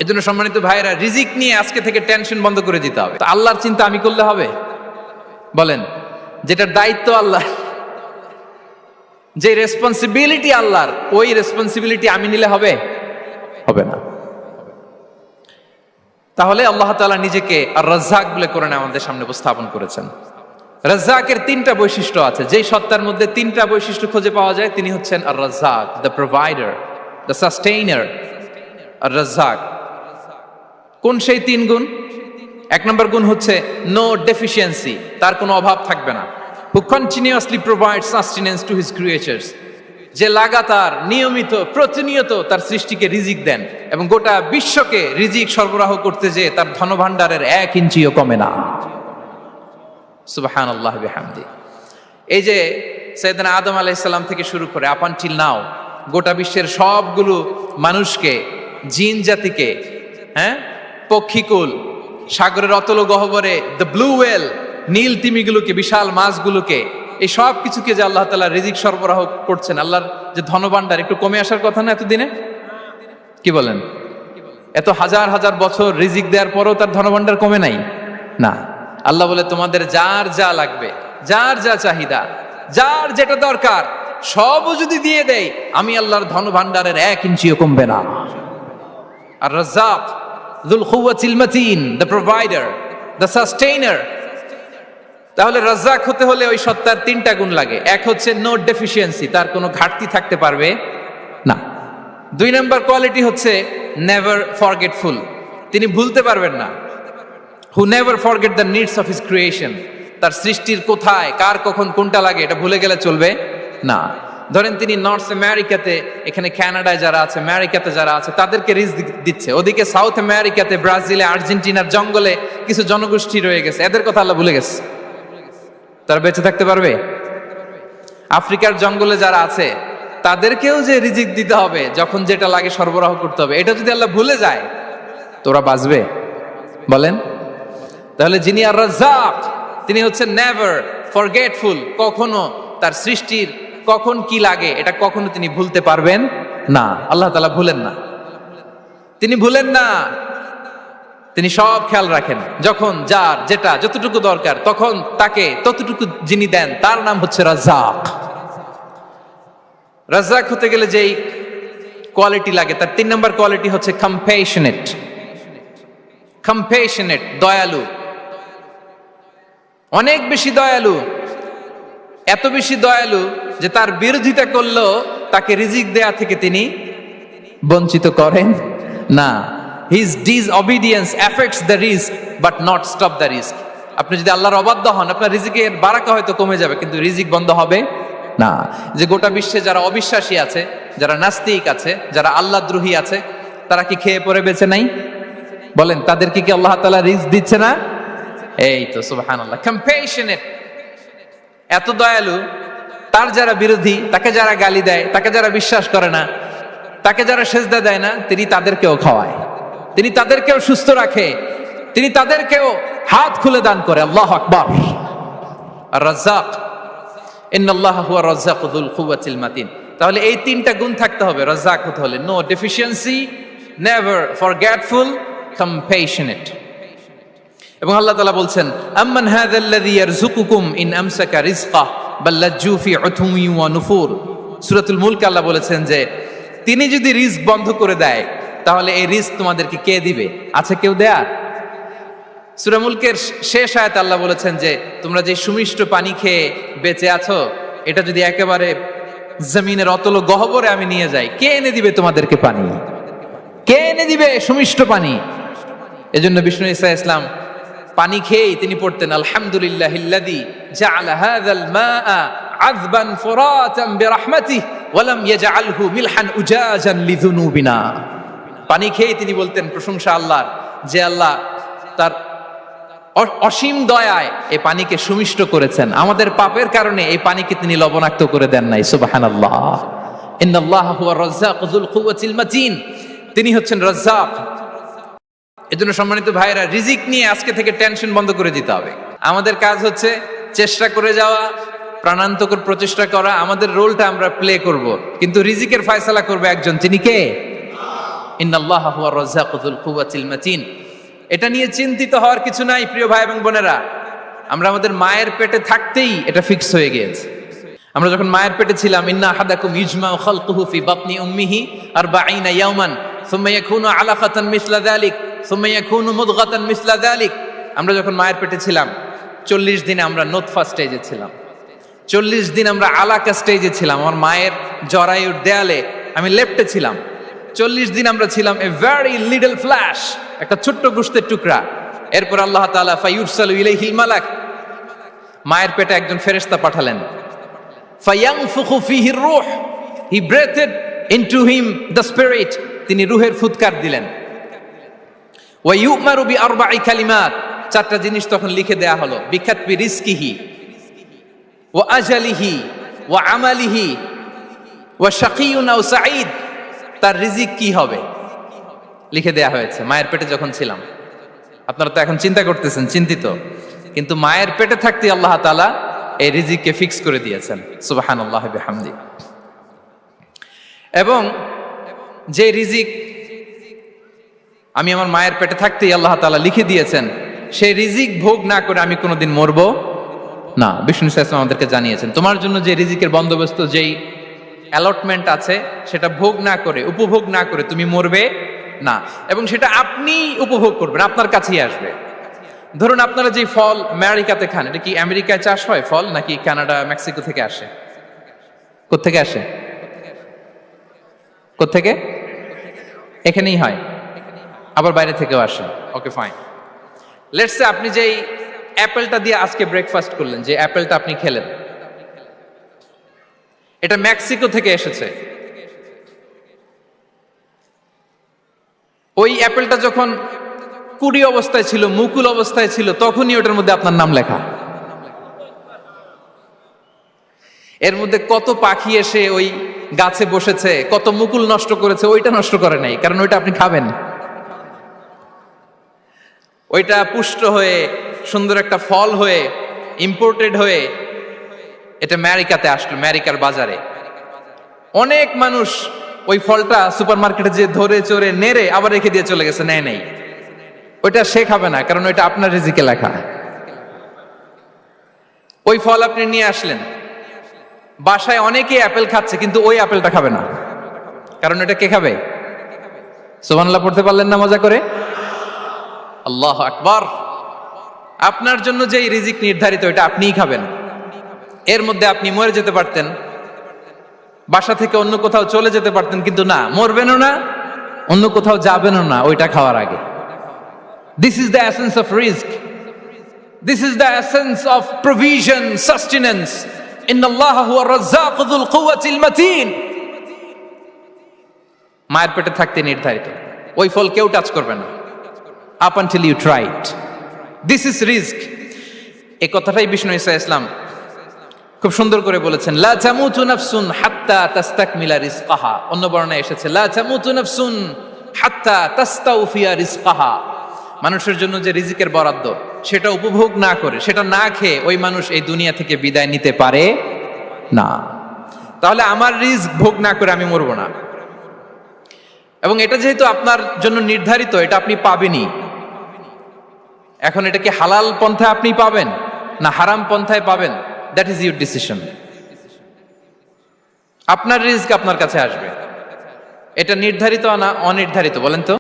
এজন্য সম্মানিত ভাইরা, রিজিক নিয়ে আজকে থেকে টেনশন বন্ধ করে দিতে হবে। তো আল্লাহর চিন্তা আমি করলে হবে? বলেন, যেটার দায়িত্ব আল্লাহ, যে রেসপন্সিবিলিটি আল্লাহর, ওই রেসপন্সিবিলিটি আমি নিলে হবে? হবে না। তাহলে আল্লাহ তাআলা নিজেকে আর রাজ্জাক বলে কোরআনে আমাদের সামনে উপস্থাপন করেছেন। রাজ্জাকের তিনটা বৈশিষ্ট্য আছে। যেই সত্তার মধ্যে তিনটা বৈশিষ্ট্য খুঁজে পাওয়া যায় তিনি হচ্ছেন আর রাজ্জাক, দ্য প্রোভাইডার, দ্য সাস্টেইনার। আর রাজ্জাক কোন সেই তিন গুণ? এক নম্বর গুণ হচ্ছে নো ডেফিসিয়েন্সি, তার কোনো অভাব থাকবে না। হু continuously provide sustenance to his creatures, যে লাগাতার নিয়মিত প্রতিনিয়ত তার সৃষ্টিকে রিজিক দেন এবং গোটা বিশ্বকে রিজিক সরবরাহ করতে যে তার ধনভাণ্ডারের 1 ইঞ্চিও কমে না। সুবহানাল্লাহ বিহামদি। এই যে সাইয়েদনা আদম আলাইহিস সালাম থেকে শুরু করে আপ আনটিল নাও গোটা বিশ্বের সবগুলো মানুষকে, জিন জাতিকে, পক্ষীকুল, সাগরের অতল গহ্বরে দ্য ব্লু ওয়েল, নীল তিমিগুলোকে, বিশাল মাছগুলোকে, এই সব কিছুকে যে আল্লাহ তাআলা রিজিক সরবরাহ করছেন, আল্লাহর যে ধনভাণ্ডার একটু কমে আসার কথা না এতদিনে? কি বলেন? এত হাজার হাজার বছর রিজিক দেওয়ার পরও তার ধনভাণ্ডার কমে নাই না। আল্লাহ বলে তোমাদের যার যা লাগবে, যার যা চাহিদা, যার যেটা দরকার সবও যদি দিয়ে দেই, আমি আল্লাহর ধনভাণ্ডারের 1 ইঞ্চিও কমবে না। আর Razzak যুল কুওয়াতিল মাতিন, the provider, the sustainer. তাহলে রাজ্জাক হতে হলে ওই সত্তার তিনটা গুণ লাগে। এক হচ্ছে নো ডেফিসিয়েন্সি, তার কোনো ঘাটতি থাকতে পারবে না। 2 নম্বর কোয়ালিটি হচ্ছে নেভার ফরগেটফুল, তিনি ভুলতে পারবেন না। Who never forget the needs of his creation, তার সৃষ্টির কোথায় কার কখন কোনটা লাগে এটা ভুলে গেলে চলবে না। ধরেন তিনি নর্থ আমেরিকাতে, এখানে কানাডায় যারা আছে, আমেরিকাতে যারা আছে, তাদেরকে রিজিক দিচ্ছে। ওদিকে সাউথ আমেরিকাতে, ব্রাজিলে, আর্জেন্টিনার জঙ্গলে কিছু জনগোষ্ঠী রয়ে গেছে, এদের কথা আল্লাহ ভুলে গেছে। তারা বেঁচে থাকতে পারবে? আফ্রিকার জঙ্গলে যারা আছে তাদেরকেও যে রিজিক দিতে হবে, যখন যেটা লাগে সরবরাহ করতে হবে, এটা যদি আল্লাহ ভুলে যায় তোরা বাঁচবে? বলেন। তাহলে যিনি আর রাজ্জাক তিনি হচ্ছেন নেভার ফরগেটফুল, কখনো তার সৃষ্টির কখন কি লাগে এটা কখনো তিনি ভুলতে পারবেন না। আল্লাহ তাআলা ভুলেন না, তিনি ভুলেন না, তিনি সব খেয়াল রাখেন। যখন যার যেটা যতটুকু দরকার তখন তাকে ততটুকু যিনি দেন তার নাম হচ্ছে রাজ্জাক। রাজ্জাক হতে গেলে যেই কোয়ালিটি লাগে তার 3 নম্বর কোয়ালিটি হচ্ছে কম্প্যাশনেট। কম্প্যাশনেট, দয়ালু, অনেক বেশি দয়ালু। এত বেশি দয়ালু যে তার বিরোধিতা করলেও তাকে রিজিক দেয়া থেকে তিনি বঞ্চিত করেন না। His disobedience affects the risk but not stop the risk. আপনি যদি আল্লাহর অবাধ্য হন, আপনার রিজিকের বারাকা হয়তো কমে যাবে কিন্তু রিজিক বন্ধ হবে না। যে গোটা বিশ্বে যারা অবিশ্বাসী আছে, যারা নাস্তিক আছে, যারা আল্লাহদ্রোহী আছে, তারা কি খেয়ে পরে বেঁচে নাই? বলেন, তাদেরকে কি আল্লাহ তাআলা রিজিক দিচ্ছে না? এই তো সুবহানাল্লাহ। কম্প্যাশনেট, এত দয়ালু, তার যারা বিরোধী, তাকে যারা গালি দেয়, তাকে যারা বিশ্বাস করে না, তাকে যারা সেজদা দেয় না, তিনি তাদেরকেও খাওয়ায়, তিনি তাদেরকেও সুস্থ রাখে, তিনি তাদেরকেও হাত খুলে দান করে। আল্লাহু আকবার। আর রাজ্জাক, ইন্নাল্লাহা হুয়া রাজ্জাকু যুল কুওয়াতিল মাতিন। তাহলে এই তিনটা গুণ থাকতে হবে রাজ্জাক হতে হলে। No deficiency, never forgetful, compassionate. এবং আল্লাহ তাআলা বলছেন, আম্মান হাযাল্লাযী ইয়ারযুকুকুম ইন আমসাকা রিজকাহ বাল লাজ্জু ফি উতুওয়ি ওয়া নুফুর। সূরাতুল মুলক আল্লাহ বলেছেন যে তিনি যদি রিজক বন্ধ করে দেয় তাহলে এই রিজক তোমাদেরকে কে দিবে? আছে কেউ দেয়ার? সূরা মুলকের শেষ আয়াতে আল্লাহ বলেছেন যে তোমরা যে সুমিষ্ট পানি খেয়ে বেঁচে আছো, এটা যদি একেবারে জমিনের অতল গহ্বরে আমি নিয়ে যাই, কে এনে দিবে তোমাদেরকে পানি? কে এনে দিবে সুমিষ্ট পানি? এজন্য বিষ্ণু ঈসা ইসলাম পানি খেয়েই তিনি পড়তেন, আলহামদুলিল্লাহিল্লাযী জাআলা হাযাল মাআ আযবান ফুরাতান বিরাহমাতিহি ওয়া লাম ইয়াজআলহু মিলহান উজাজান লিযুনুবিনা। পানি খেয়েই তিনি বলতেন প্রশংসা আল্লাহর, যে আল্লাহ তার অসীম দয়ায় এই পানিকে সুমিষ্ট করেছেন, আমাদের পাপের কারণে এই পানিকে তিনি লবণাক্ত করে দেন নাই। সুবহানাল্লাহ। ইন্নাল্লাহা হুয়া রাজ্জাকু যুল কুওয়াতিল মাতিন, তিনি হচ্ছেন রাজ্জাক। এজন্য সম্মানিত ভাইরা, রিজিক নিয়ে আজকে থেকে টেনশন বন্ধ করে দিতে হবে। আমাদের কাজ হচ্ছে চেষ্টা করে যাওয়া, প্রাণান্তকর প্রচেষ্টা করা, আমাদের রোলটা আমরা প্লে করব, কিন্তু রিজিকের ফয়সালা করবে একজন, তিনি কে? ইন্নাল্লাহা হুয়ার রাজ্জাকু যুল কুওয়াতিল মাতিন। এটা নিয়ে চিন্তিত হওয়ার কিছু নাই প্রিয় ভাই এবং বোনেরা। আমরা আমাদের মায়ের পেটে থাকতেই এটা ফিক্স হয়ে গিয়েছে। আমরা যখন মায়ের পেটে ছিলাম, ইন্না আহাদাকুম ইজমাউ খালকুহু ফি বাতনি উম্মিহি 40 ইয়াওমান সুম্মা ইয়াকুনু আলাকাতান মিসলা যালিক সুম্মা ইয়াকুনু মুদগাতান মিসলা যালিক। আমরা যখন মায়ের পেটে ছিলাম 40 দিন আমরা নুতফা স্টেজে ছিলাম, 40 দিন আমরা আলাকা স্টেজে ছিলাম। আমার মায়ের জরায়ুর দেয়ালে আমি লেপ্টে ছিলাম। 40 দিন আমরা ছিলাম এ ভেরি লিটল ফ্ল্যাশ, একটা ছোট্ট গোশতের টুকরা। এরপর আল্লাহ তাআলা ফায়ুরসালু ইলাইহিল মালাক, মায়ের পেটে একজন ফেরেশতা পাঠালেন। ফায়ানফুখু ফিহির রূহ, he breathed into him the spirit, তিনি রূহের ফুৎকার দিলেন। ওয়া ইউমারু বিআরবা'i কালিমাত, 4টা জিনিস তখন লিখে দেয়া হলো। বিকাতবি রিজকিহি ওয়া আজালিহি ওয়া আমালিহি ওয়া শাকিয়ুন আও সাঈদ, তার রিজিক কি হবে লিখে দেয়া হয়েছে মায়ের পেটে যখন ছিলাম। আপনারা তো এখন চিন্তা করতেছেন, চিন্তিত, কিন্তু মায়ের পেটে থাকতে আল্লাহ তাআলা এই রিজিককে ফিক্স করে দিয়েছেন। সুবহানাল্লাহ বিহামদি। এবং যে রিজিক আমি আমার মায়ের পেটে থাকতেই আল্লাহ তাআলা লিখে দিয়েছেন, সেই রিজিক ভোগ না করে আমি কোনোদিন মরবো না। বিষ্ণু ইসলাম আমাদেরকে জানিয়েছেন, তোমার জন্য যে রিজিকের বন্দোবস্ত, যেই অ্যালটমেন্ট আছে, সেটা ভোগ না করে, উপভোগ না করে তুমি মরবে না। এবং সেটা আপনি উপভোগ করবেন, আপনার কাছেই আসবে। ধরুন আপনারা যে ফল আমেরিকাতে খান, এটা কি আমেরিকায় চাষ হয় ফল, নাকি কানাডা মেক্সিকো থেকে আসে? কোত্থেকে আসে? কোত্থেকে? এখানেই হয়, আবার বাইরে থেকেও আসে। Okay fine. লেটস সে আপনি যেই অ্যাপেলটা দিয়ে আজকে ব্রেকফাস্ট করলেন, যে অ্যাপেলটা আপনি খেলেন, এটা মেক্সিকো থেকে এসেছে। ওই অ্যাপেলটা যখন কুড়ি অবস্থায় ছিল, মুকুল অবস্থায় ছিল, তখনই ওটার মধ্যে আপনার নাম লেখা। এর মধ্যে কত পাখি এসে ওই গাছে বসেছে, কত মুকুল নষ্ট করেছে, ওইটা নষ্ট করে নাই, কারণ ওইটা আপনি খাবেন। ওইটা পুষ্ট হয়ে সুন্দর একটা ফল হয়ে ইম্পোর্টেড হয়ে এটা আমেরিকাতে আসলো, আমেরিকার বাজারে। অনেক মানুষ ওই ফলটা সুপার মার্কেটে যে ধরে চড়ে নেড়ে আবার রেখে দিয়ে চলে গেছে, নেয় নেই। ওইটা সে খাবে না, কারণ ওইটা আপনার রিজিকে লেখা। ওই ফল আপনি নিয়ে আসলেন, বাসায় অনেকেই অ্যাপেল খাচ্ছে, কিন্তু ওই অ্যাপেলটা খাবে না, কারণ এটা কে খাবে? সুবহানাল্লাহ পড়তে পারলেন না মজা করে? আল্লাহু আকবার। আপনার জন্য যে রিজিক নির্ধারিত, এটা আপনিই খাবেন। এর মধ্যে আপনি মরে যেতে পারতেন, বাসা থেকে অন্য কোথাও চলে যেতে পারতেন, কিন্তু না, মরবেনও না, অন্য কোথাও যাবেনও না ওইটা খাওয়ার আগে। This is the essence of risk. This is the essence of provision, sustenance. Innallaha huwa ar-razzaqu dhul quwwatil matin. মায়ের পেটে থাকতে নির্ধারিত, ওই ফল কেউ টাচ করবে না up until you try it. This is risk. এই কথাটাই বিষ্ণু ঈসা ইসলাম খুব সুন্দর করে বলেছেন, লা তামুতু নাফসুন হাত্তা তাস্তাকমিলা রিজকাহা। অন্য বর্ণনায় এসেছে লা তামুতু নাফসুন হাত্তা তাস্তাউফিয়া রিজকাহা। মানুষের জন্য যে রিজিকের বরাদ্দ, সেটা উপভোগ না করে, সেটা না খেয়ে ওই মানুষ এই দুনিয়া থেকে বিদায় নিতে পারে না। তাহলে আমার রিজিক ভোগ না করে আমি মরবো না। এবং এটা যেহেতু আপনার জন্য নির্ধারিত, এটা আপনি পাবেনই। এখন এটা কি হালাল পন্থায় আপনি পাবেন না হারাম পন্থায় পাবেন, দ্যাট ইজ ইউর ডিসিশন। আপনার রিজিক আপনার কাছে আসবে। এটা নির্ধারিত না অনির্ধারিত, বলেন তো?